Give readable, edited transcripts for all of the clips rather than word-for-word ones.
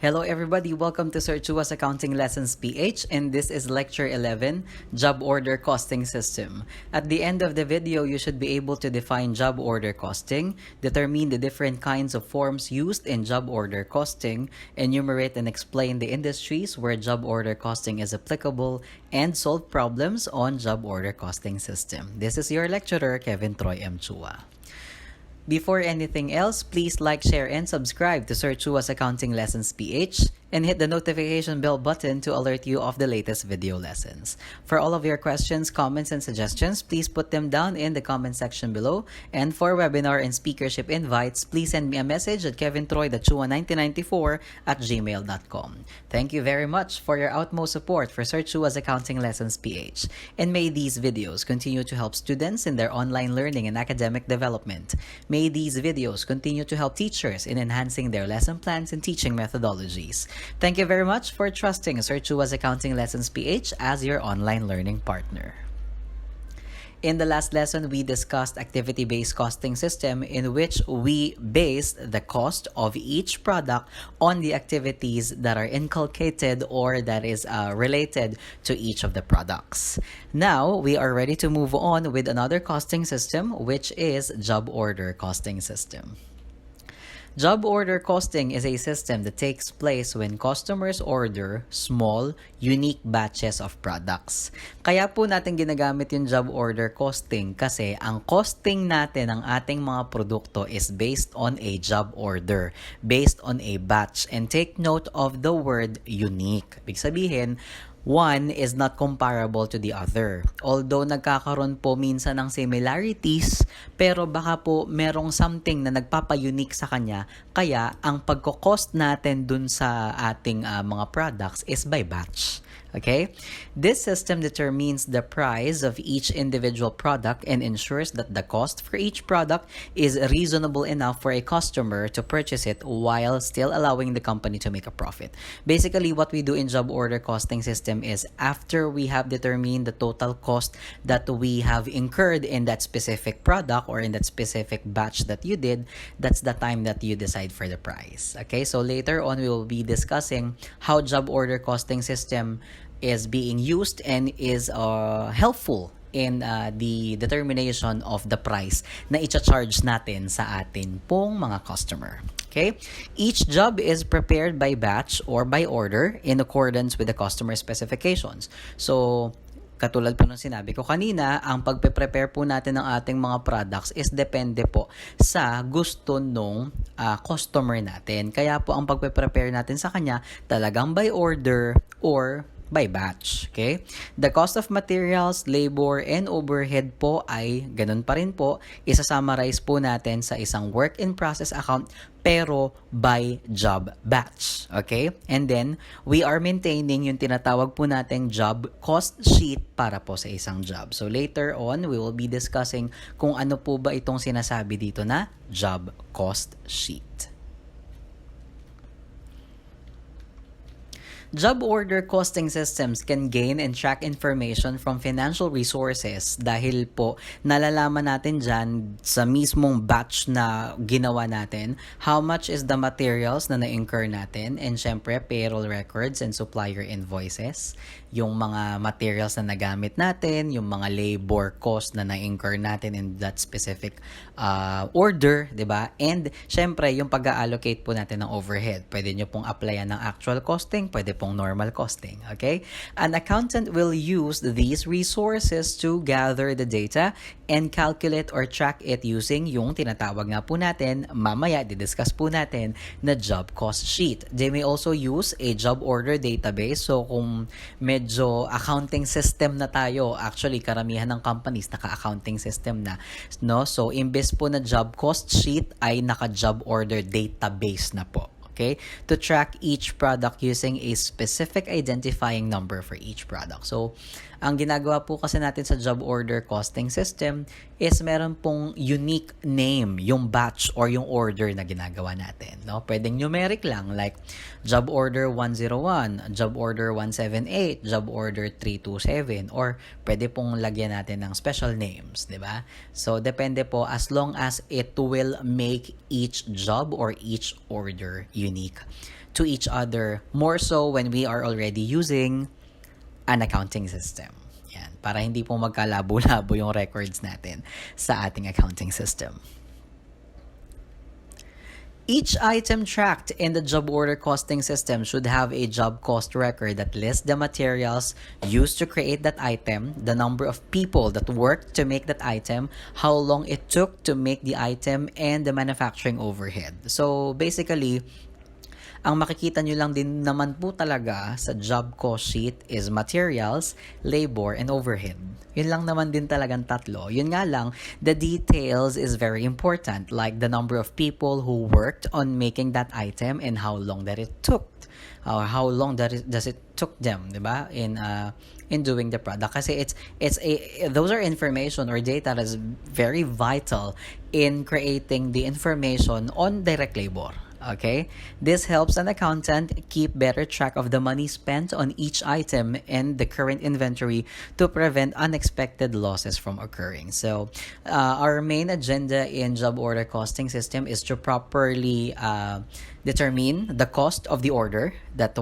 Hello everybody, welcome to Sir Chua's Accounting Lessons PH, and this is Lecture 11, Job Order Costing System. At the end of the video, you should be able to define job order costing, determine the different kinds of forms used in job order costing, enumerate and explain the industries where job order costing is applicable, and solve problems on job order costing system. This is your lecturer, Kevin Troy M. Chua. Before anything else, please like, share, and subscribe to Sir Chua's Accounting Lessons PH and hit the notification bell button to alert you of the latest video lessons. For all of your questions, comments, and suggestions, please put them down in the comment section below. And for webinar and speakership invites, please send me a message at kevintroy.chua1994@gmail.com. Thank you very much for your utmost support for Sir Chua's Accounting Lessons PH. And may these videos continue to help students in their online learning and academic development. May these videos continue to help teachers in enhancing their lesson plans and teaching methodologies. Thank you very much for trusting Sir Chua's Accounting Lessons PH as your online learning partner. In the last lesson, we discussed activity-based costing system in which we based the cost of each product on the activities that are inculcated or that is related to each of the products. Now, we are ready to move on with another costing system, which is job order costing system. Job order costing is a system that takes place when customers order small, unique batches of products. Kaya po natin ginagamit yung job order costing kasi ang costing natin ng ating mga produkto is based on a job order, based on a batch. And take note of the word unique. Ibig sabihin, one is not comparable to the other. Although nagkakaroon po minsan ng similarities, pero baka po merong something na nagpapa-unique sa kanya, kaya ang pagko-cost natin dun sa ating mga products is by batch. Okay? This system determines the price of each individual product and ensures that the cost for each product is reasonable enough for a customer to purchase it while still allowing the company to make a profit. Basically, what we do in job order costing system is after we have determined the total cost that we have incurred in that specific product or in that specific batch that you did, that's the time that you decide for the price. Okay? So later on, we will be discussing how job order costing system is being used and is helpful in the determination of the price na i-charge natin sa atin pong mga customer. Okay? Each job is prepared by batch or by order in accordance with the customer specifications. So, katulad po nung sinabi ko kanina, ang pagpe-prepare po natin ng ating mga products is depende po sa gusto nung customer natin. Kaya po ang pagpe-prepare natin sa kanya talagang by order or by batch. Okay? The cost of materials, labor, and overhead po ay ganun pa rin po. Isa-summarize po natin sa isang work in process account pero by job batch. Okay? And then, we are maintaining yung tinatawag po nating job cost sheet para po sa isang job. So, later on, we will be discussing kung ano po ba itong sinasabi dito na job cost sheet. Job order costing systems can gain and track information from financial resources dahil po nalalaman natin dyan sa mismong batch na ginawa natin how much is the materials na na-incur natin and syempre payroll records and supplier invoices, yung mga materials na nagamit natin, yung mga labor cost na na-incur natin in that specific order, di ba? And syempre yung pag-allocate po natin ng overhead. Pwede nyo pong applyan ng actual costing, pwede pong normal costing, okay? An accountant will use these resources to gather the data and calculate or track it using yung tinatawag nga po natin, mamaya didiscuss po natin, na job cost sheet. They may also use a job order database. So kung medyo accounting system na tayo, actually karamihan ng companies naka-accounting system na, no? So imbes po na job cost sheet ay naka-job order database na po. Okay? To track each product using a specific identifying number for each product. So, ang ginagawa po kasi natin sa job order costing system is meron pong unique name, yung batch or yung order na ginagawa natin. No? Pwedeng numeric lang like job order 101, job order 178, job order 327, or pwede pong lagyan natin ng special names, di ba? So, depende po as long as it will make each job or each order unique. to each other, more so when we are already using an accounting system. Yan, para hindi po magkalabo-labo yung records natin sa ating accounting system. Each item tracked in the job order costing system should have a job cost record that lists the materials used to create that item, the number of people that worked to make that item, how long it took to make the item, and the manufacturing overhead. So basically, ang makikita nyo lang din naman po talaga sa job cost sheet is materials, labor, and overhead. Yun lang naman din talagang tatlo. Yun nga lang, the details is very important, like the number of people who worked on making that item and how long that it took. Or how long does it took them, di ba? In doing the product. Kasi those are information or data that is very vital in creating the information on direct labor. Okay? This helps an accountant keep better track of the money spent on each item and the current inventory to prevent unexpected losses from occurring. So, our main agenda in job order costing system is to properly determine the cost of the order that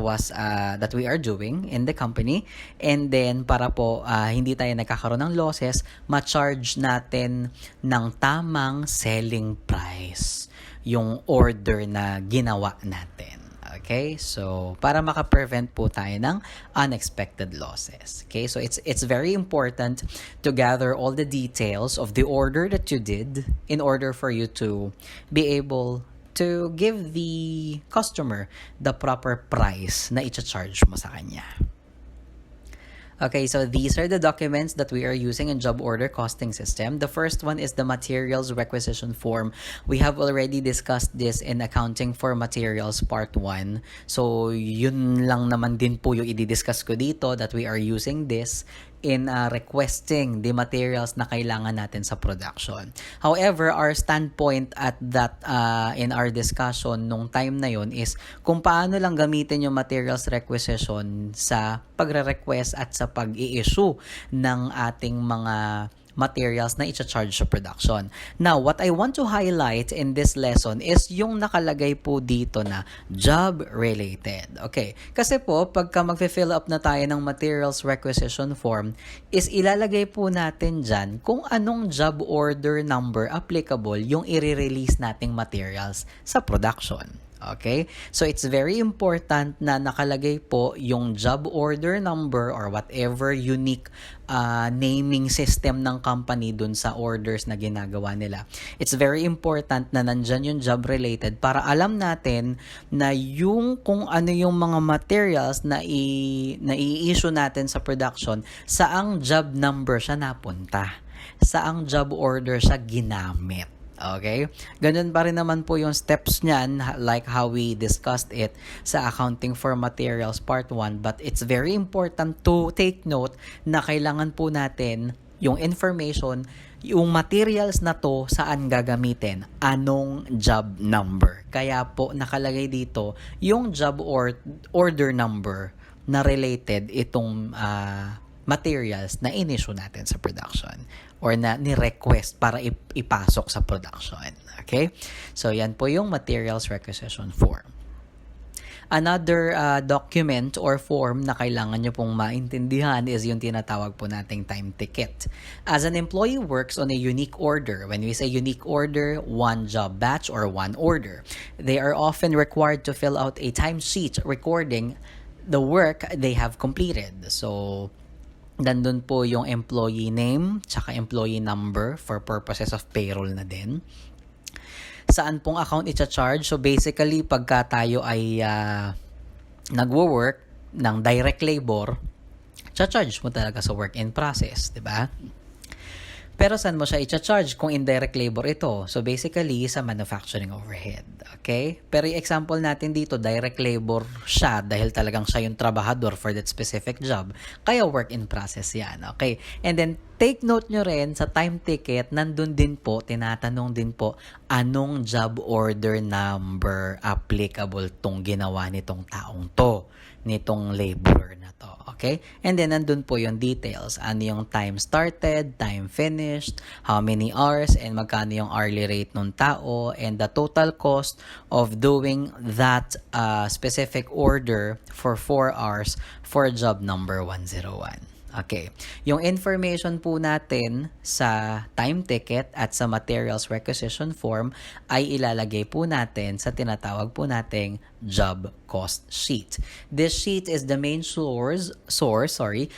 we are doing in the company, and then para po hindi tayo nagkakaroon ng losses, ma-charge natin ng tamang selling price yung order na ginawa natin. Okay? So, para maka-prevent po tayo ng unexpected losses. Okay? So, it's very important to gather all the details of the order that you did in order for you to be able to give the customer the proper price na i-charge mo sa kanya. Okay, so these are the documents that we are using in job order costing system. The first one is the materials requisition form. We have already discussed this in accounting for materials part 1. So yun lang naman din po yung i-discuss ko dito, that we are using this in requesting the materials na kailangan natin sa production. However, our standpoint at that in our discussion nung time na yon is kung paano lang gamitin yung materials requisition sa pagre-request at sa pag-i-issue ng ating mga materials na i-charge sa production. Now, what I want to highlight in this lesson is yung nakalagay po dito na job-related. Okay, kasi po, pagka mag-fill up na tayo ng materials requisition form, is ilalagay po natin dyan kung anong job order number applicable yung i-release nating materials sa production. Okay? So, it's very important na nakalagay po yung job order number or whatever unique naming system ng company dun sa orders na ginagawa nila. It's very important na nandyan yung job related para alam natin na yung kung ano yung mga materials na i-issue natin sa production, saang job number siya napunta, saang job order siya ginamit. Okay? Ganun pa rin naman po yung steps niyan, like how we discussed it sa Accounting for Materials Part 1. But it's very important to take note na kailangan po natin yung information, yung materials na to saan gagamitin, anong job number. Kaya po nakalagay dito yung job order number na related itong materials na in-issue natin sa production or na ni-request para ipasok sa production. Okay? So, yan po yung materials requisition form. Another document or form na kailangan nyo pong maintindihan is yung tinatawag po nating time ticket. As an employee works on a unique order, when we say unique order, one job batch or one order, they are often required to fill out a timesheet recording the work they have completed. So, nandun po yung employee name tsaka employee number for purposes of payroll na din. Saan pong account i-charge? So basically, pagka tayo ay nagwo-work ng direct labor, charge mo talaga sa work in process, di ba? Pero saan mo siya i-charge kung indirect labor ito? So basically, sa manufacturing overhead. Okay? Pero yung example natin dito, direct labor siya dahil talagang siya yung trabahador for that specific job. Kaya work in process yan. Okay? And then, take note nyo rin, sa time ticket, nandun din po, tinatanong din po, anong job order number applicable tong ginawa nitong taong to. nitong laborer na to. Okay? And then, nandun po yung details. Ano yung time started, time finished, how many hours, and magkano yung hourly rate ng tao, and the total cost of doing that specific order for 4 hours for job number 101. Okay. Yung information po natin sa time ticket at sa materials requisition form ay ilalagay po natin sa tinatawag po nating job cost sheet. This sheet is the main source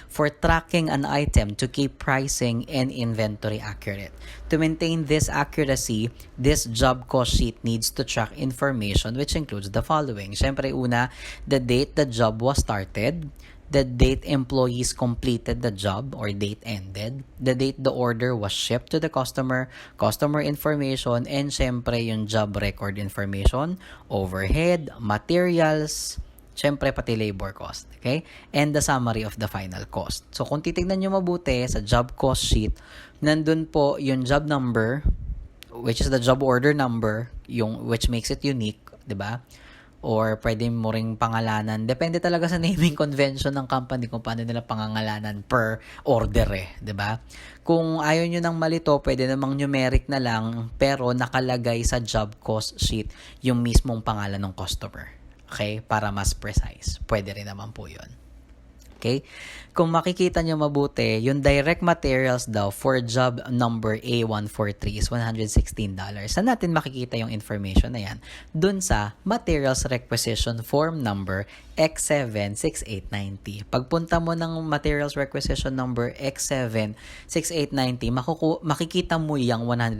for tracking an item to keep pricing and inventory accurate. To maintain this accuracy, this job cost sheet needs to track information which includes the following. Siyempre, una, the date the job was started, the date employees completed the job or date ended, the date the order was shipped to the customer, customer information, and syempre yung job record information, overhead, materials, syempre pati labor cost, okay? And the summary of the final cost. So kung titignan nyo mabuti sa job cost sheet, nandun po yung job number, which is the job order number, yung which makes it unique, di ba? Or pwede mo ring pangalanan. Depende talaga sa naming convention ng company kung paano nila pangangalanan per order eh, 'di ba? Kung ayaw nyo ng malito, pwede namang numeric na lang pero nakalagay sa job cost sheet yung mismong pangalan ng customer. Okay? Para mas precise. Pwede rin naman po 'yon. Okay? Kung makikita nyo mabuti, yung direct materials daw for job number A143 is $116. Saan natin makikita yung information na yan? Dun sa materials requisition form number X76890. Pagpunta mo ng materials requisition number X76890, makikita mo yung $116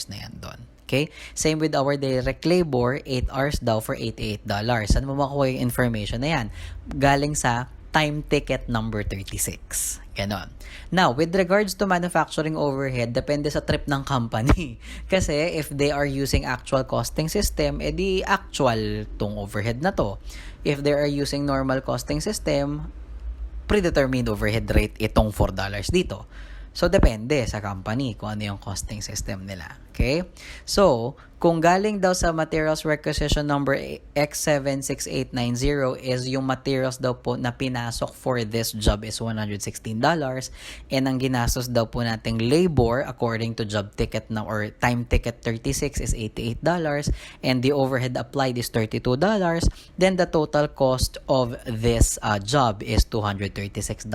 na yan doon. Okay? Same with our direct labor, 8 hours daw for $88. Saan mo makuha yung information na yan? Galing sa time ticket number 36. Ganon. Now, with regards to manufacturing overhead, depende sa trip ng company. Kasi if they are using actual costing system, edi actual tong overhead na to. If they are using normal costing system, predetermined overhead rate itong $4 dito. So, depende sa company kung ano yung costing system nila. Okay? So, kung galing daw sa materials requisition number X76890 is yung materials daw po na pinasok for this job is $116 and ang ginastos daw po nating labor according to job ticket na or time ticket 36 is $88 and the overhead applied is $32, then the total cost of this job is $236.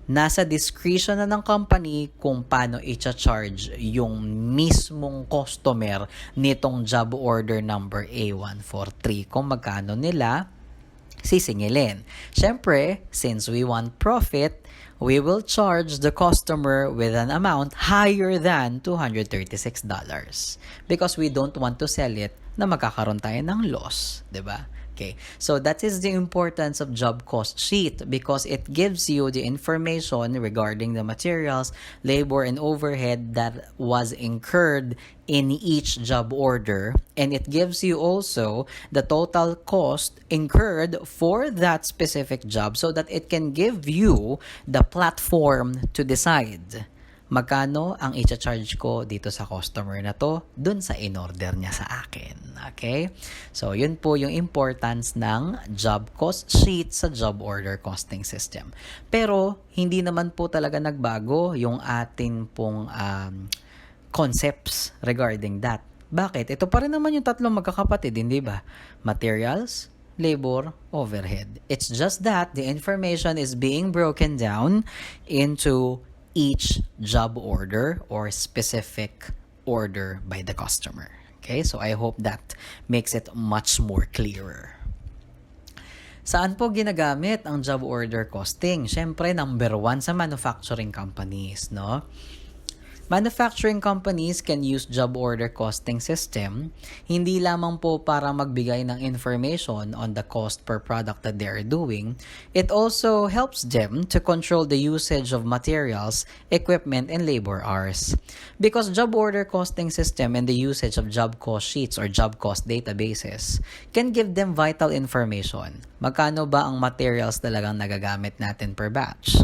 Nasa discretion na ng company kung paano i-charge yung mismong customer nitong job order number A143 kung magkano nila sisingilin. Siyempre, since we want profit, we will charge the customer with an amount higher than $236 because we don't want to sell it na magkakaroon tayo ng loss, 'di ba? Okay, so that is the importance of job cost sheet because it gives you the information regarding the materials, labor, and overhead that was incurred in each job order, and it gives you also the total cost incurred for that specific job so that it can give you the platform to decide magkano ang i-charge ko dito sa customer na to dun sa in-order niya sa akin. Okay? So, yun po yung importance ng job cost sheet sa job order costing system. Pero, hindi naman po talaga nagbago yung ating pong concepts regarding that. Bakit? Ito pa rin naman yung tatlong magkakapatid, hindi ba? Materials, labor, overhead. It's just that the information is being broken down into each job order or specific order by the customer. Okay, so I hope that makes it much more clearer. Saan po ginagamit ang job order costing? Siyempre, number 1 sa manufacturing companies, no? Manufacturing companies can use job order costing system hindi lamang po para magbigay ng information on the cost per product that they are doing. It also helps them to control the usage of materials, equipment, and labor hours. Because job order costing system and the usage of job cost sheets or job cost databases can give them vital information. Magkano ba ang materials talagang nagagamit natin per batch?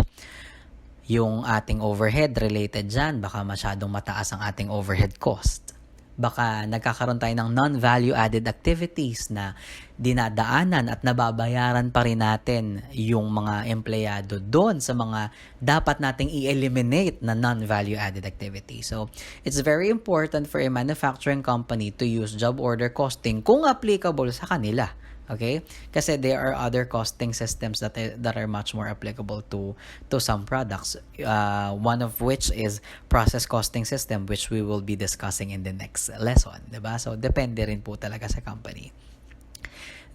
Yung ating overhead related dyan, baka masyadong mataas ang ating overhead cost. Baka nagkakaroon tayo ng non-value added activities na dinadaanan at nababayaran pa rin natin yung mga empleyado doon sa mga dapat nating i-eliminate na non-value added activities. So, it's very important for a manufacturing company to use job order costing kung applicable sa kanila. Okay? Kasi there are other costing systems that are much more applicable to some products. One of which is process costing system, which we will be discussing in the next lesson. Diba? So, depende rin po talaga sa company.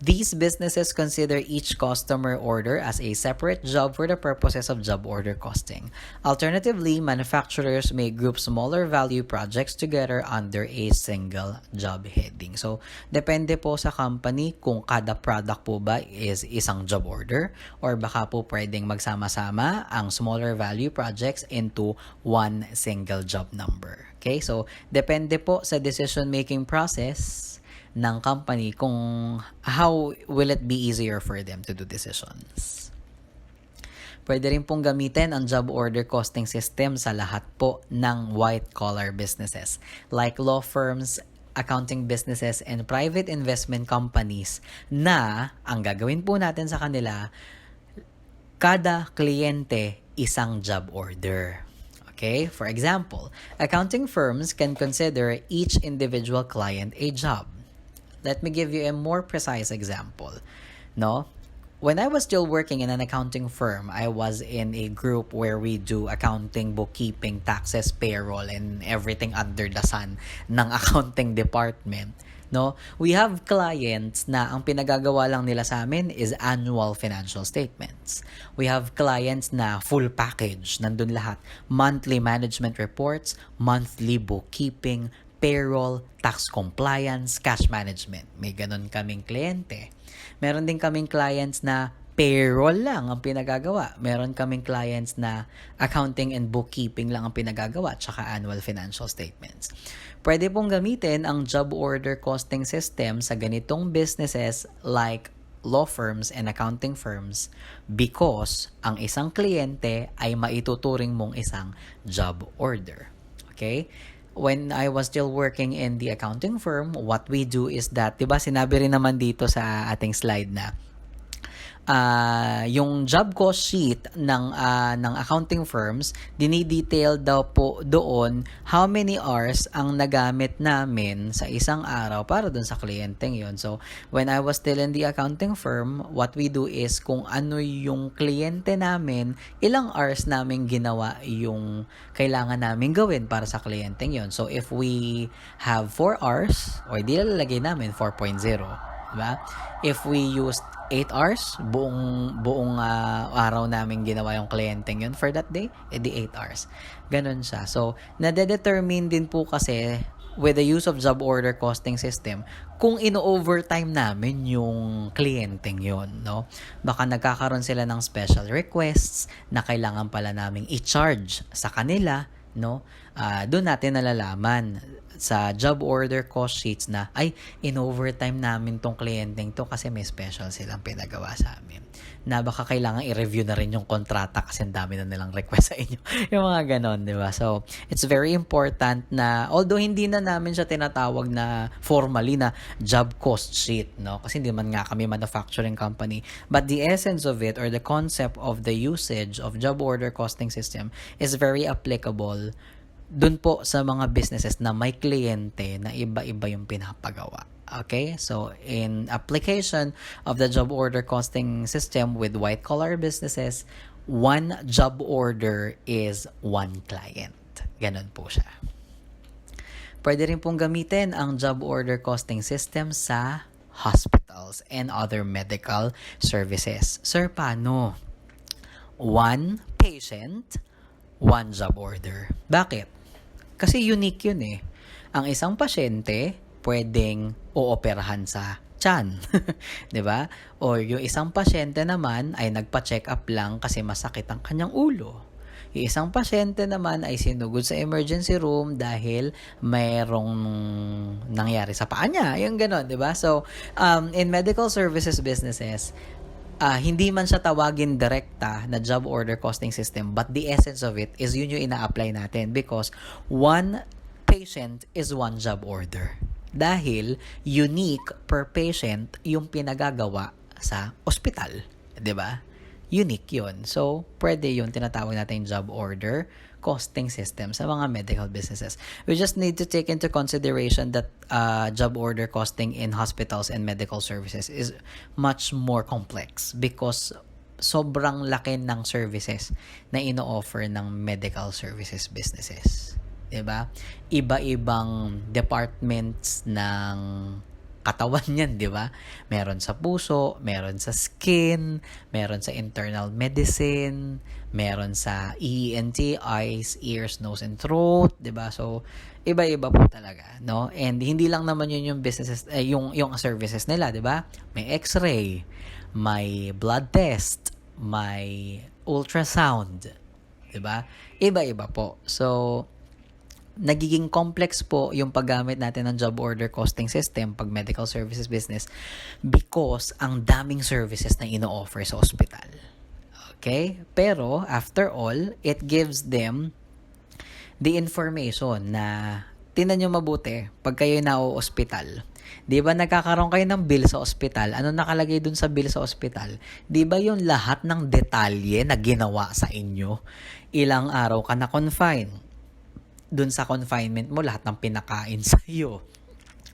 These businesses consider each customer order as a separate job for the purposes of job order costing. Alternatively, manufacturers may group smaller value projects together under a single job heading. So, depende po sa company kung kada product po ba is isang job order or baka po pwedeng magsama-sama ang smaller value projects into one single job number. Okay? So, depende po sa decision-making process ng company kung how will it be easier for them to do decisions. Pwede rin pong gamitin ang job order costing system sa lahat po ng white-collar businesses like law firms, accounting businesses, and private investment companies na ang gagawin po natin sa kanila, kada kliyente isang job order. Okay? For example, accounting firms can consider each individual client a job. Let me give you a more precise example. No? When I was still working in an accounting firm, I was in a group where we do accounting, bookkeeping, taxes, payroll, and everything under the sun ng accounting department. No? We have clients na ang pinagagawa lang nila sa amin is annual financial statements. We have clients na full package, nandun lahat. Monthly management reports, monthly bookkeeping, payroll, tax compliance, cash management. May ganun kaming kliyente. Meron din kaming clients na payroll lang ang pinagagawa. Meron kaming clients na accounting and bookkeeping lang ang pinagagawa, tsaka annual financial statements. Pwede pong gamitin ang job order costing system sa ganitong businesses like law firms and accounting firms because ang isang kliyente ay maituturing mong isang job order. Okay? When I was still working in the accounting firm, what we do is that, diba sinabi rin naman dito sa ating slide na yung job cost sheet ng accounting firms, dinidetail daw po doon how many hours ang nagamit namin sa isang araw para doon sa kliyenteng yon. So, when I was still in the accounting firm, what we do is kung ano yung kliyente namin, ilang hours namin ginawa yung kailangan namin gawin para sa kliyenteng yon. So, if we have 4 hours, o di lalagay namin 4.0. Diba? If we used 8 hours, buong araw namin ginawa yung kliyenteng yun for that day, edi 8 hours. Ganun siya. So, nade-determine din po kasi with the use of job order costing system kung ino-overtime namin yung kliyenteng yun, no? Baka nagkakaroon sila ng special requests na kailangan pala naming i-charge sa kanila, no? Doon natin nalalaman sa job order cost sheets na ay in-overtime namin tong kliyenteng to kasi may special silang pinagawa sa amin. Na baka kailangan i-review na rin yung kontrata kasi ang dami na nilang request sa inyo. Yung mga ganon, di ba? So, it's very important na although hindi na namin siya tinatawag na formally na job cost sheet, no? Kasi hindi man nga kami manufacturing company. But the essence of it or the concept of the usage of job order costing system is very applicable dun po sa mga businesses na may kliyente na iba-iba yung pinapagawa. Okay? So, in application of the job order costing system with white-collar businesses, one job order is one client. Ganon po siya. Pwede rin pong gamitin ang job order costing system sa hospitals and other medical services. Sir, paano? One patient, one job order. Bakit? Kasi unique yun eh. Ang isang pasyente, pwedeng ooperahan sa tiyan. 'Di ba? O yung isang pasyente naman ay nagpa-check up lang kasi masakit ang kanyang ulo. Yung isang pasyente naman ay sinugod sa emergency room dahil mayroong nangyari sa paa niya. Yung gano'n, 'di ba? So, in medical services businesses, hindi man siya tawagin direkta na job order costing system, but the essence of it is yun yung ina-apply natin because one patient is one job order. Dahil unique per patient yung pinagagawa sa ospital. 'Di ba? Unique yun. So, pwede yun tinatawag natin job order costing system sa mga medical businesses. We just need to take into consideration that job order costing in hospitals and medical services is much more complex because sobrang laki ng services na ino-offer ng medical services businesses. 'Di ba? Iba-ibang departments ng katawan yan, 'di ba? Meron sa puso, meron sa skin, meron sa internal medicine, meron sa ENT, eyes, ears, nose and throat, 'di ba? So iba-iba po talaga, no? And hindi lang naman yun yung businesses yung services nila, 'di ba? May X-ray, may blood test, may ultrasound, 'di ba? Iba-iba po. So nagiging complex po yung paggamit natin ng job order costing system pag medical services business because ang daming services na ino-offer sa ospital. Okay? Pero, after all, it gives them the information na tinan nyo mabuti pag kayo na-ospital. Di ba nagkakaroon kayo ng bill sa ospital? Ano nakalagay dun sa bill sa ospital? Di ba yung lahat ng detalye na ginawa sa inyo? Ilang araw ka na-confine? Dun sa confinement mo, lahat ng pinakain sa iyo.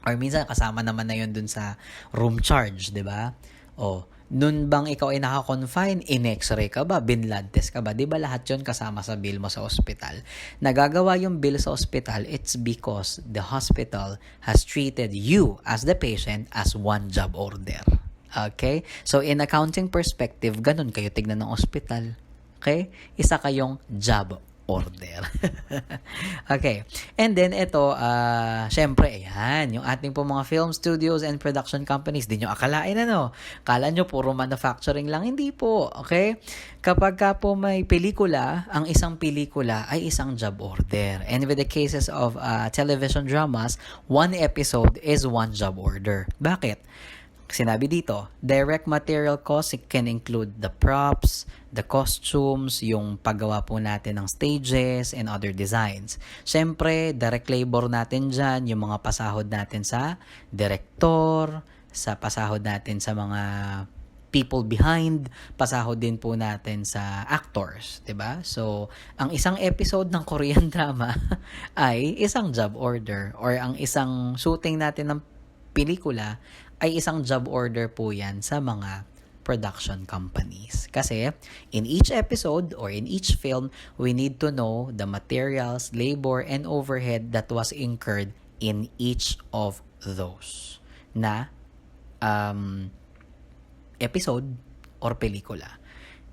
Or minsan, kasama naman na yun dun sa room charge, di ba? O, nun bang ikaw ay naka-confine, in-x-ray ka ba, binlad test ka ba? Di ba lahat yun kasama sa bill mo sa ospital? Nagagawa yung bill sa ospital, it's because the hospital has treated you as the patient as one job order. Okay? So, in accounting perspective, ganun kayo tignan ng ospital. Okay? Isa kayong job order. Okay. And then, ito, syempre, ayan, yung ating po mga film studios and production companies, di nyo akalain, ano? Kala nyo, puro manufacturing lang. Hindi po. Okay? Kapag ka po may pelikula, ang isang pelikula ay isang job order. And with the cases of television dramas, one episode is one job order. Bakit? Sinabi dito, direct material costs, it can include the props, the costumes, yung paggawa po natin ng stages and other designs. Siyempre, direct labor natin dyan, yung mga pasahod natin sa director, sa pasahod natin sa mga people behind, pasahod din po natin sa actors, 'di ba? So, ang isang episode ng Korean drama ay isang job order or ang isang shooting natin ng pelikula ay isang job order po yan sa mga production companies. Kasi in each episode or in each film, we need to know the materials, labor, and overhead that was incurred in each of those na episode or pelikula.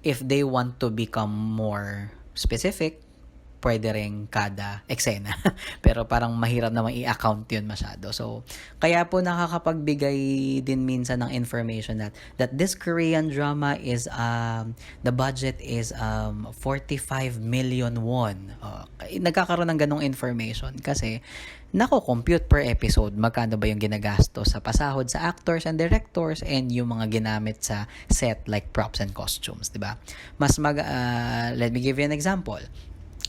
If they want to become more specific, pwede rin kada eksena. Pero parang mahirap naman i-account yun masyado. So, kaya po nakakapagbigay din minsan ng information that this Korean drama is, the budget is 45 million won. Nagkakaroon ng ganong information kasi nako-compute per episode magkano ba yung ginagastos sa pasahod sa actors and directors and yung mga ginamit sa set like props and costumes, di ba? Let me give you an example.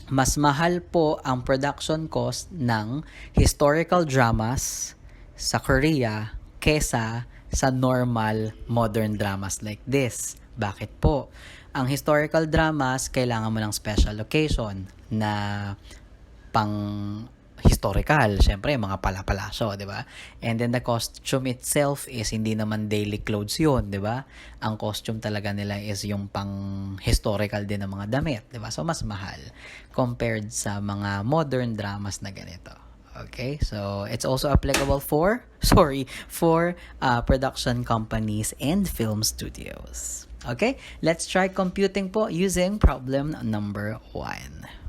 Mas mahal po ang production cost ng historical dramas sa Korea kesa sa normal modern dramas like this. Bakit po? Ang historical dramas, kailangan mo ng special location na pang historical, syempre mga pala-palasyo, 'di ba? And then the costume itself is hindi naman daily clothes 'yon, 'di ba? Ang costume talaga nila is yung pang historical din ng mga damit, 'di ba? So mas mahal compared sa mga modern dramas na ganito. Okay? So it's also applicable for production companies and film studios. Okay? Let's try computing po using problem number 1.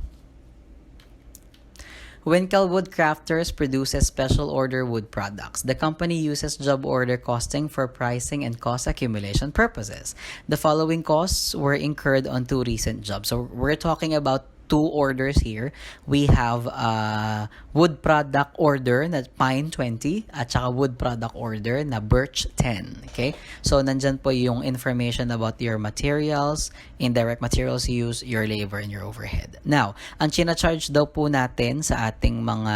When Kelwood Crafters produces special order wood products, the company uses job order costing for pricing and cost accumulation purposes. The following costs were incurred on 2 recent jobs. So we're talking about two orders here. We have wood product order na pine 20 at saka wood product order na birch 10. Okay? So, nandyan po yung information about your materials, indirect materials used, your labor, and your overhead. Now, ang china-charge daw po natin sa ating mga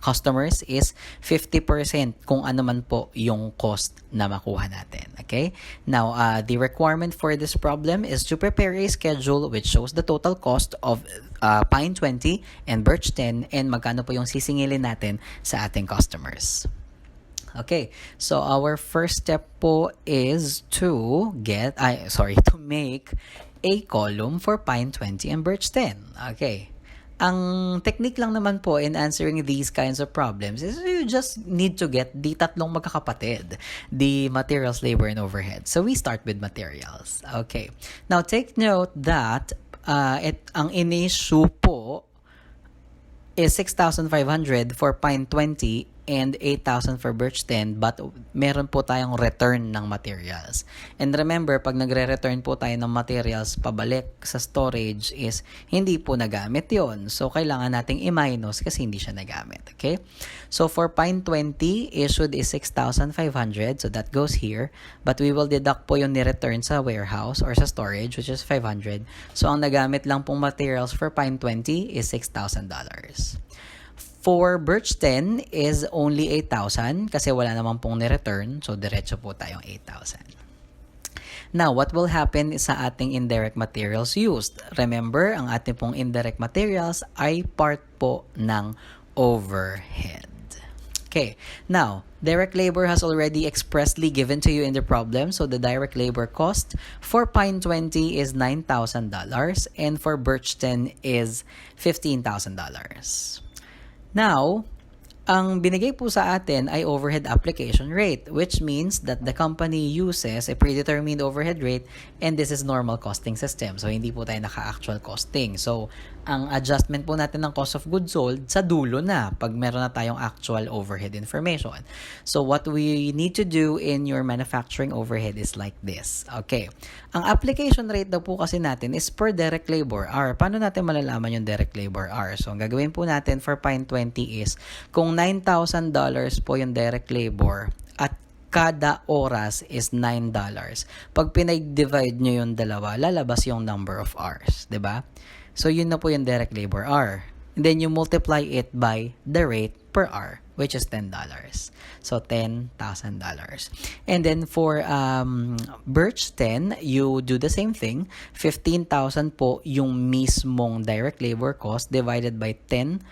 customers is 50% kung ano man po yung cost na makuha natin. Okay? Now, the requirement for this problem is to prepare a schedule which shows the total cost of pine 20 and birch 10 and magkano po yung sisingilin natin sa ating customers. Okay, so our first step po is to make a column for pine 20 and birch 10. Okay. Ang technique lang naman po in answering these kinds of problems is you just need to get the tatlong magkakapatid, the materials, labor, and overhead. So we start with materials. Okay. Now take note that ang in-issue po is 6,500 for pine 20 and 8,000 for birch 10, but meron po tayong return ng materials. And remember, pag nagre-return po tayo ng materials pabalik sa storage is hindi po nagamit yon. So, kailangan nating i-minus kasi hindi siya nagamit. Okay? So, for pine 20, issued is 6,500. So, that goes here. But we will deduct po yung ni-return sa warehouse or sa storage, which is 500. So, ang nagamit lang pong materials for pine 20 is $6,000. For birch 10 is only 8,000 kasi wala naman pong ni-return. So, diretso po tayong 8,000. Now, what will happen sa ating indirect materials used? Remember, ang ating pong indirect materials ay part po ng overhead. Okay. Now, direct labor has already expressly given to you in the problem. So, the direct labor cost for pine 20 is $9,000 and for birch 10 is $15,000. Now, ang binigay po sa atin ay overhead application rate, which means that the company uses a predetermined overhead rate and this is normal costing system. So, hindi po tayo naka-actual costing. So, ang adjustment po natin ng cost of goods sold sa dulo na pag meron na tayong actual overhead information. So, what we need to do in your manufacturing overhead is like this. Okay. Ang application rate daw po kasi natin is per direct labor hour. Paano natin malalaman yung direct labor hour? So, ang gagawin po natin for pine 20 is kung $9,000 po yung direct labor at kada oras is $9. Pag pinag-divide nyo yung dalawa, lalabas yung number of hours. 'Di ba? So, yun na po yung direct labor hour. And then, you multiply it by the rate per hour, which is $10. So, $10,000. And then, for birch 10, you do the same thing. 15,000 po yung mismong direct labor cost divided by $10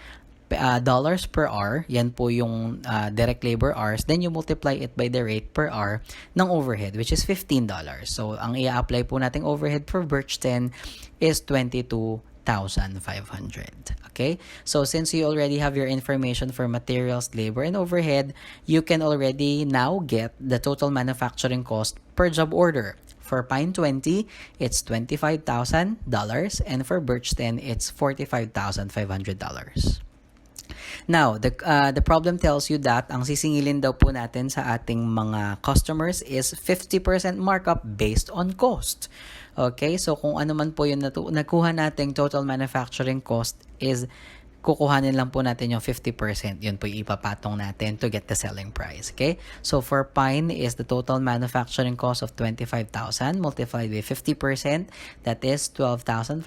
per hour. Yan po yung direct labor hours. Then, you multiply it by the rate per hour ng overhead, which is $15. So, ang i-apply po nating overhead for birch 10 is 22,500. Okay? So, since you already have your information for materials, labor, and overhead, you can already now get the total manufacturing cost per job order. For pine 20, it's $25,000, and for birch 10, it's $45,500. Now, the problem tells you that ang sisingilin daw po natin sa ating mga customers is 50% markup based on cost. Okay, so kung ano man po yung nakuha nating total manufacturing cost is kukuhanin lang po natin yung 50%. Yun po yung ipapatong natin to get the selling price. Okay? So, for pine is the total manufacturing cost of 25,000 multiplied by 50%. That is 12,500.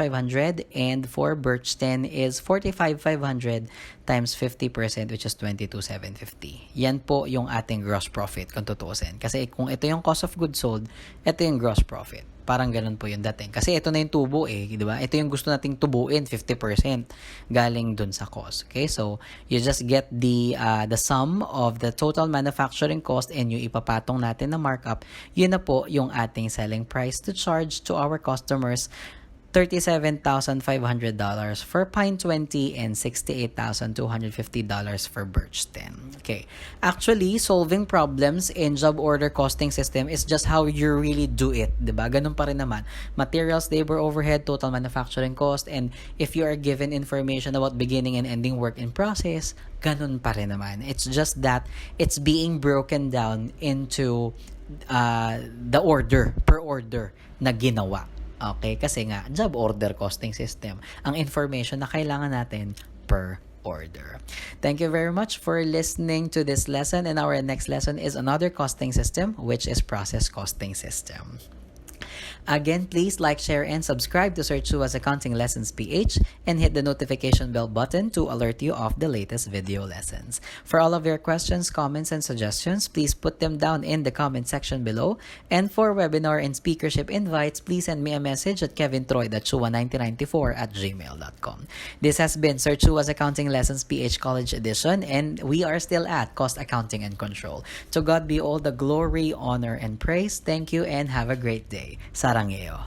And for birch 10 is 45,500 times 50%, which is 22,750. Yan po yung ating gross profit kung tutuusin. Kasi kung ito yung cost of goods sold, ito yung gross profit. Parang ganun po yung dating. Kasi ito na yung tubo di ba? Ito yung gusto nating tubuin, 50% galing dun sa cost. Okay? So, you just get the sum of the total manufacturing cost and yung ipapatong natin na markup, yun na po yung ating selling price to charge to our customers. $37,500 for pine 20 and $68,250 for birch 10. Okay. Actually, solving problems in job order costing system is just how you really do it, 'di ba? Ganun pa rin naman. Materials, labor, overhead, total manufacturing cost, and if you are given information about beginning and ending work in process, ganun pa rin naman. It's just that it's being broken down into the order, per order na ginawa. Okay, kasi nga, job order costing system. Ang information na kailangan natin per order. Thank you very much for listening to this lesson, and our next lesson is another costing system, which is process costing system. Again, please like, share, and subscribe to Sir Chua's Accounting Lessons PH and hit the notification bell button to alert you of the latest video lessons. For all of your questions, comments, and suggestions, please put them down in the comment section below. And for webinar and speakership invites, please send me a message at kevintroy.chua1994@gmail.com. This has been Sir Chua's Accounting Lessons PH College Edition, and we are still at Cost Accounting and Control. To God be all the glory, honor, and praise. Thank you, and have a great day. Sarangeo.